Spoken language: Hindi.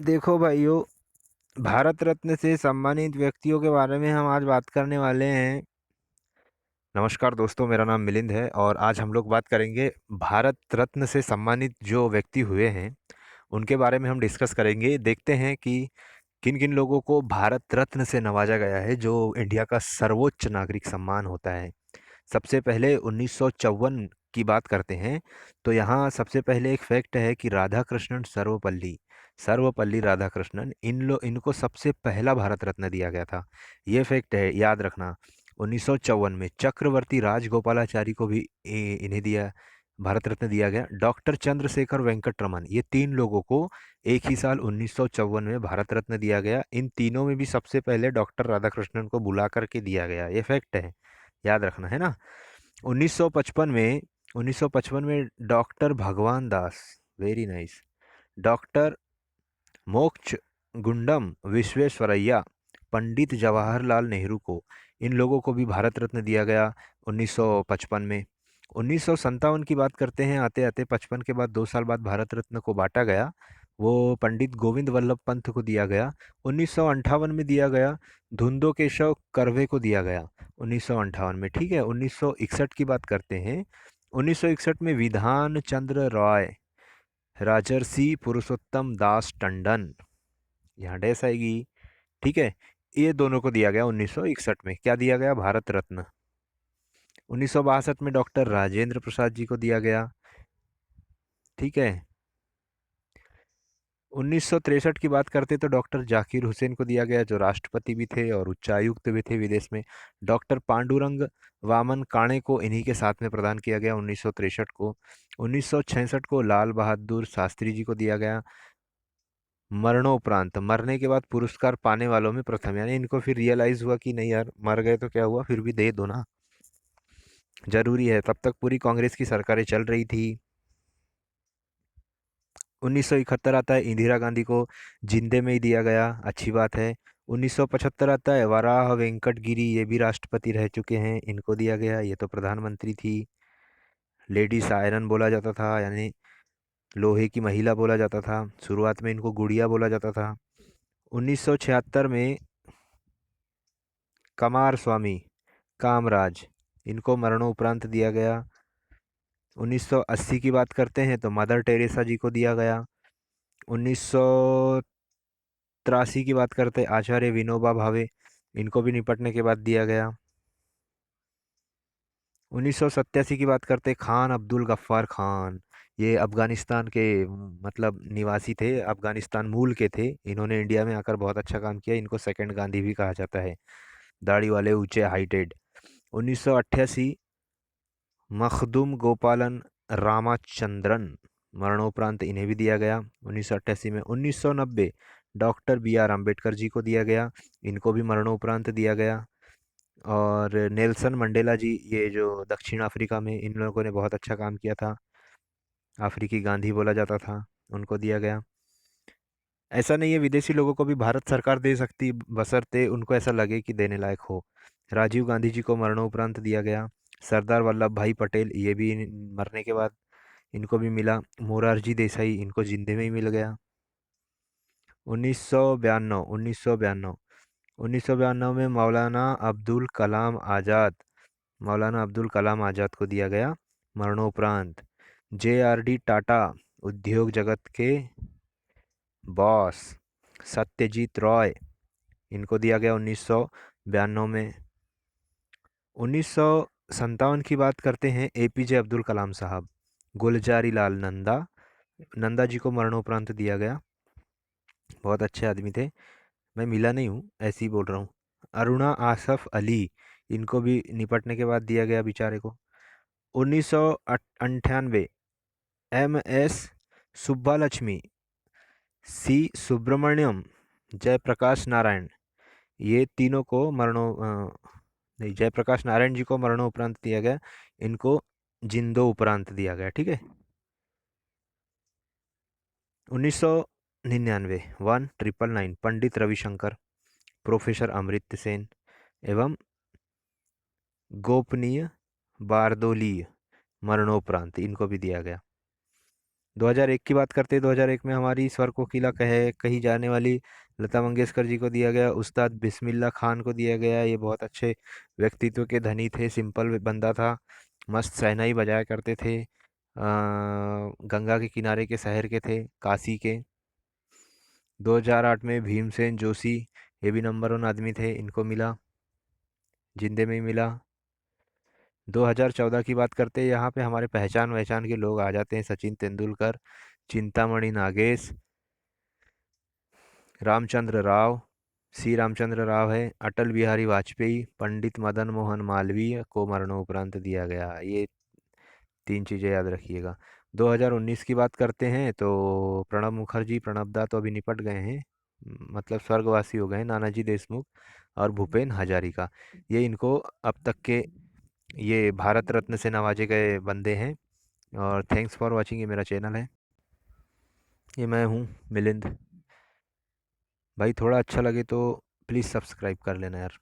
देखो भाइयों, भारत रत्न से सम्मानित व्यक्तियों के बारे में हम आज बात करने वाले हैं। नमस्कार दोस्तों, मेरा नाम मिलिंद है और आज हम लोग बात करेंगे भारत रत्न से सम्मानित जो व्यक्ति हुए हैं उनके बारे में हम डिस्कस करेंगे। देखते हैं कि किन किन लोगों को भारत रत्न से नवाजा गया है, जो इंडिया का सर्वोच्च नागरिक सम्मान होता है। सबसे पहले 1954 की बात करते हैं। तो यहाँ सबसे पहले एक फैक्ट है कि राधा कृष्णन सर्वपल्ली सर्वपल्ली राधाकृष्णन इनको सबसे पहला भारत रत्न दिया गया था। ये फैक्ट है, याद रखना। 1954 में चक्रवर्ती राजगोपालाचारी को भी इन्हें दिया भारत रत्न दिया गया। डॉक्टर चंद्रशेखर वेंकट रमन, ये तीन लोगों को एक ही साल 1954 में भारत रत्न दिया गया। इन तीनों में भी सबसे पहले डॉक्टर राधाकृष्णन को बुला करके दिया गया। ये फैक्ट है, याद रखना है ना। 1955 में 1955 में डॉक्टर भगवान दास, वेरी नाइस, डॉक्टर मोक्ष गुंडम विश्वेश्वरैया, पंडित जवाहरलाल नेहरू को, इन लोगों को भी भारत रत्न दिया गया 1955 में। 1957 की बात करते हैं, आते आते 55 के बाद 2 साल बाद भारत रत्न को बांटा गया। वो पंडित गोविंद वल्लभ पंत को दिया गया। 1958 में दिया गया। धुंधो केशव कर्वे को दिया गया 1958 में, ठीक है। 1961 की बात करते हैं। 1961 में विधान चंद्र रॉय, राजर्षि पुरुषोत्तम दास टंडन, यहाँ डैश आएगी, ठीक है। ये दोनों को दिया गया 1961 में। क्या दिया गया? भारत रत्न। 1962 में डॉक्टर राजेंद्र प्रसाद जी को दिया गया, ठीक है। 1963 की बात करते तो डॉक्टर जाकिर हुसैन को दिया गया, जो राष्ट्रपति भी थे और उच्चायुक्त भी थे विदेश में। डॉक्टर पांडुरंग वामन काणे को इन्हीं के साथ में प्रदान किया गया 1963 को। 1966 को लाल बहादुर शास्त्री जी को दिया गया। मरणोपरांत, मरने के बाद पुरस्कार पाने वालों में प्रथम, यानी इनको फिर रियलाइज हुआ कि नहीं यार, मर गए तो क्या हुआ, फिर भी दे दो ना, जरूरी है। तब तक पूरी कांग्रेस की सरकारें चल रही थी। 1971 आता है, इंदिरा गांधी को जिंदे में ही दिया गया, अच्छी बात है। 1975 आता है, वराह वेंकट गिरी, ये भी राष्ट्रपति रह चुके हैं, इनको दिया गया। ये तो प्रधानमंत्री थी। लेडीज आयरन बोला जाता था, यानी लोहे की महिला बोला जाता था। शुरुआत में इनको गुड़िया बोला जाता था। 1976 में कमार स्वामी कामराज, इनको मरणोपरांत दिया गया। 1980 की बात करते हैं तो मदर टेरेसा जी को दिया गया। 1983 की बात करते हैं, आचार्य विनोबा भावे, इनको भी निपटने के बाद दिया गया। 1987 की बात करते हैं, खान अब्दुल गफ्फार खान, ये अफगानिस्तान के मतलब निवासी थे, अफगानिस्तान मूल के थे। इन्होंने इंडिया में आकर बहुत अच्छा काम किया, इनको सेकंड गांधी भी कहा जाता है, दाढ़ी वाले, ऊंचे, हाइटेड। 1988 मखदूम गोपालन रामाचंद्रन, मरणोपरांत इन्हें भी दिया गया 1988 में। 1990 doctor B are Ambedkar ji को दिया गया, इनको भी मरणोपरांत दिया गया। और नेल्सन मंडेला जी, ये जो दक्षिण अफ्रीका में इन लोगों ने बहुत अच्छा काम किया था, अफ्रीकी गांधी बोला जाता था, उनको दिया गया। ऐसा नहीं है, विदेशी लोगों को भी भारत सरकार दे सकती, बशर्ते उनको ऐसा लगे कि देने लायक हो। राजीव गांधी जी को मरणोपरांत दिया गया। सरदार वल्लभ भाई पटेल, ये भी मरने के बाद इनको भी मिला। मोरारजी देसाई, इनको जिंदे में ही मिल गया। 1992 1992 1992 में मौलाना अब्दुल कलाम आज़ाद को दिया गया मरणोपरांत। जे आर डी टाटा, उद्योग जगत के बॉस, सत्यजीत रॉय, इनको दिया गया 1992 में। 1957 की बात करते हैं, एपीजे अब्दुल कलाम साहब, गुलजारी लाल नंदा, नंदा जी को मरणोपरांत दिया गया। बहुत अच्छे आदमी थे, मैं मिला नहीं हूँ, ऐसे ही बोल रहा हूँ। अरुणा आसफ अली, इनको भी निपटने के बाद दिया गया बेचारे को। 1998 एम एस सुब्बालक्ष्मी, सी सुब्रमण्यम, जयप्रकाश नारायण, ये तीनों को नहीं, जयप्रकाश नारायण जी को मरणोपरांत दिया गया, इनको जिंदो उपरांत दिया गया, ठीक है। 1999 1999 पंडित रविशंकर, प्रोफेसर अमृत सेन एवं गोपनीय बारदोली, मरणोपरांत इनको भी दिया गया। 2001 की बात करते हैं, 2001 में हमारी स्वर कोकिला कहे कही जाने वाली लता मंगेशकर जी को दिया गया, उस्ताद बिस्मिल्लाह खान को दिया गया। ये बहुत अच्छे व्यक्तित्व के धनी थे, सिंपल बंदा था, मस्त शहनाई बजाया करते थे, गंगा के किनारे के शहर के थे, काशी के। 2008 में भीमसेन जोशी, ये भी नंबर वन आदमी थे, इनको मिला, जिंदे में ही मिला। 2014 की बात करते हैं, यहाँ पे हमारे पहचान वहचान के लोग आ जाते हैं, सचिन तेंदुलकर, चिंतामणि नागेश, रामचंद्र राव, सी रामचंद्र राव है, अटल बिहारी वाजपेयी, पंडित मदन मोहन मालवीय को मरणोपरांत दिया गया। ये तीन चीज़ें याद रखिएगा। 2019 की बात करते हैं तो प्रणब मुखर्जी, प्रणब दा तो अभी निपट गए हैं, मतलब स्वर्गवासी हो गए हैं, नानाजी देशमुख और भूपेन हजारिका, ये इनको अब तक के ये भारत रत्न से नवाजे गए बंदे हैं। और थैंक्स फॉर वाचिंग, ये मेरा चैनल है, ये मैं हूँ मिलिंद। भाई थोड़ा अच्छा लगे तो प्लीज़ सब्सक्राइब कर लेना यार।